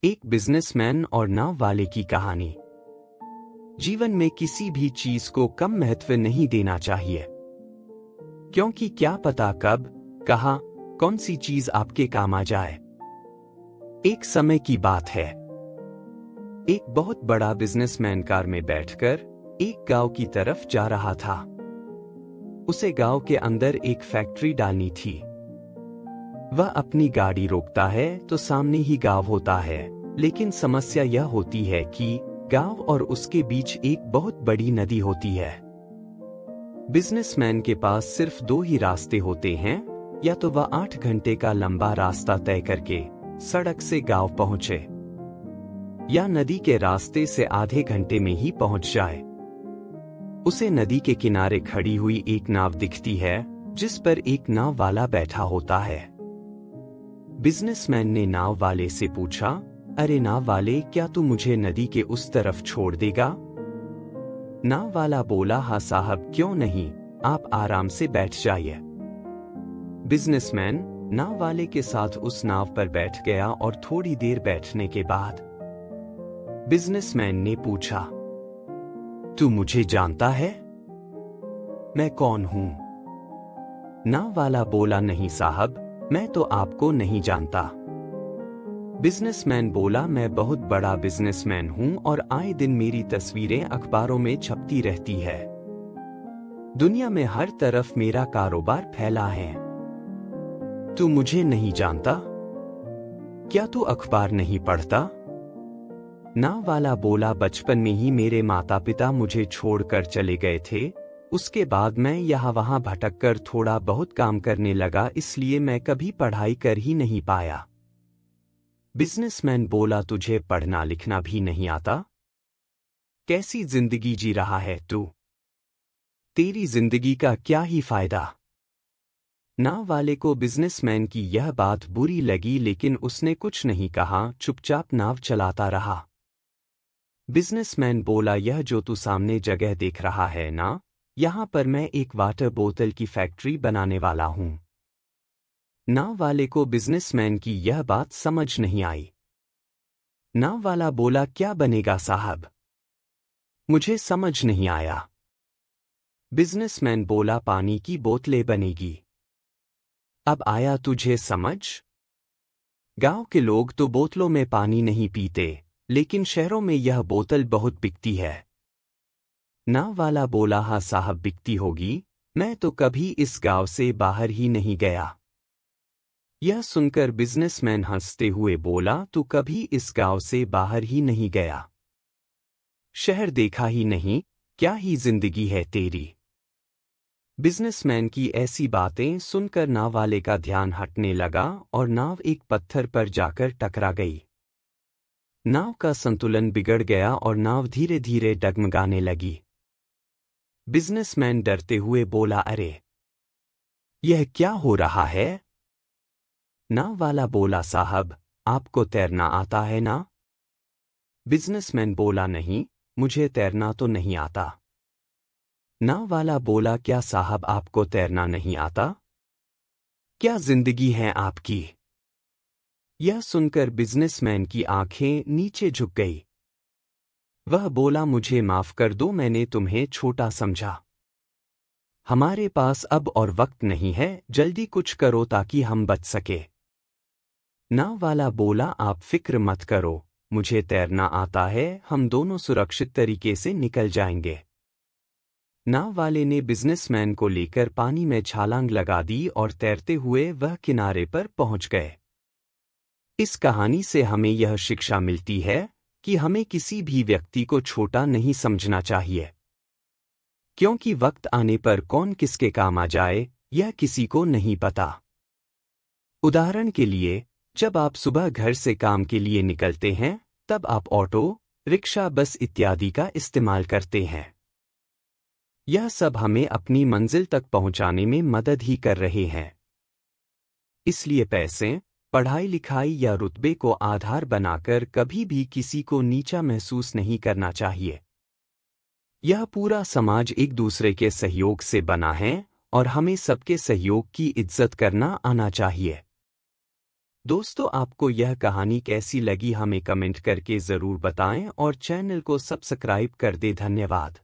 एक बिजनेसमैन और नाव वाले की कहानी। जीवन में किसी भी चीज को कम महत्व नहीं देना चाहिए, क्योंकि क्या पता कब, कहां, कौन सी चीज आपके काम आ जाए। एक समय की बात है, एक बहुत बड़ा बिजनेसमैन कार में बैठकर एक गांव की तरफ जा रहा था। उसे गांव के अंदर एक फैक्ट्री डालनी थी। वह अपनी गाड़ी रोकता है तो सामने ही गांव होता है, लेकिन समस्या यह होती है कि गांव और उसके बीच एक बहुत बड़ी नदी होती है। बिजनेसमैन के पास सिर्फ दो ही रास्ते होते हैं, या तो वह 8 घंटे का लंबा रास्ता तय करके सड़क से गांव पहुंचे, या नदी के रास्ते से आधे घंटे में ही पहुंच जाए। उसे नदी के किनारे खड़ी हुई एक नाव दिखती है, जिस पर एक नाव वाला बैठा होता है। बिजनेसमैन ने नाव वाले से पूछा, अरे नाव वाले, क्या तू मुझे नदी के उस तरफ छोड़ देगा? नाव वाला बोला, हाँ साहब, क्यों नहीं, आप आराम से बैठ जाइए। बिजनेसमैन नाव वाले के साथ उस नाव पर बैठ गया और थोड़ी देर बैठने के बाद बिजनेसमैन ने पूछा, तू मुझे जानता है? मैं कौन हूं? नाव वाला बोला, नहीं साहब, मैं तो आपको नहीं जानता। बिजनेसमैन बोला, मैं बहुत बड़ा बिजनेसमैन हूं और आए दिन मेरी तस्वीरें अखबारों में छपती रहती है। दुनिया में हर तरफ मेरा कारोबार फैला है। तू मुझे नहीं जानता? क्या तू अखबार नहीं पढ़ता? नाव वाला बोला, बचपन में ही मेरे माता पिता मुझे छोड़कर चले गए थे। उसके बाद मैं यहाँ वहाँ भटककर थोड़ा बहुत काम करने लगा, इसलिए मैं कभी पढ़ाई कर ही नहीं पाया। बिजनेसमैन बोला, तुझे पढ़ना लिखना भी नहीं आता? कैसी जिंदगी जी रहा है तू? तेरी जिंदगी का क्या ही फायदा? नाव वाले को बिजनेसमैन की यह बात बुरी लगी, लेकिन उसने कुछ नहीं कहा, चुपचाप नाव चलाता रहा। बिजनेसमैन बोला, यह जो तू सामने जगह देख रहा है ना, यहां पर मैं एक वाटर बोतल की फैक्ट्री बनाने वाला हूं। नाव वाले को बिजनेसमैन की यह बात समझ नहीं आई। नाव वाला बोला, क्या बनेगा साहब? मुझे समझ नहीं आया। बिजनेसमैन बोला, पानी की बोतलें बनेगी। अब आया तुझे समझ? गांव के लोग तो बोतलों में पानी नहीं पीते, लेकिन शहरों में यह बोतल बहुत बिकती है। नाव वाला बोला, हाँ साहब, बिकती होगी, मैं तो कभी इस गांव से बाहर ही नहीं गया। यह सुनकर बिजनेसमैन हंसते हुए बोला, तू कभी इस गांव से बाहर ही नहीं गया, शहर देखा ही नहीं, क्या ही जिंदगी है तेरी। बिजनेसमैन की ऐसी बातें सुनकर नाव वाले का ध्यान हटने लगा और नाव एक पत्थर पर जाकर टकरा गई। नाव का संतुलन बिगड़ गया और नाव धीरे धीरे डगमगाने लगी। बिजनेसमैन डरते हुए बोला, अरे यह क्या हो रहा है? नाव वाला बोला, साहब, आपको तैरना आता है ना? बिजनेसमैन बोला, नहीं, मुझे तैरना तो नहीं आता। नाव वाला बोला, क्या साहब, आपको तैरना नहीं आता? क्या जिंदगी है आपकी? यह सुनकर बिजनेसमैन की आंखें नीचे झुक गई। वह बोला, मुझे माफ कर दो, मैंने तुम्हें छोटा समझा। हमारे पास अब और वक्त नहीं है, जल्दी कुछ करो ताकि हम बच सके। नाव वाला बोला, आप फिक्र मत करो, मुझे तैरना आता है, हम दोनों सुरक्षित तरीके से निकल जाएंगे। नाव वाले ने बिजनेसमैन को लेकर पानी में छलांग लगा दी और तैरते हुए वह किनारे पर पहुंच गए। इस कहानी से हमें यह शिक्षा मिलती है कि हमें किसी भी व्यक्ति को छोटा नहीं समझना चाहिए, क्योंकि वक्त आने पर कौन किसके काम आ जाए, यह किसी को नहीं पता। उदाहरण के लिए, जब आप सुबह घर से काम के लिए निकलते हैं, तब आप ऑटो, रिक्शा, बस इत्यादि का इस्तेमाल करते हैं। यह सब हमें अपनी मंजिल तक पहुंचाने में मदद ही कर रहे हैं। इसलिए पैसे, पढ़ाई लिखाई या रुतबे को आधार बनाकर कभी भी किसी को नीचा महसूस नहीं करना चाहिए। यह पूरा समाज एक दूसरे के सहयोग से बना है और हमें सबके सहयोग की इज्जत करना आना चाहिए। दोस्तों, आपको यह कहानी कैसी लगी हमें कमेंट करके ज़रूर बताएं और चैनल को सब्सक्राइब कर दें। धन्यवाद।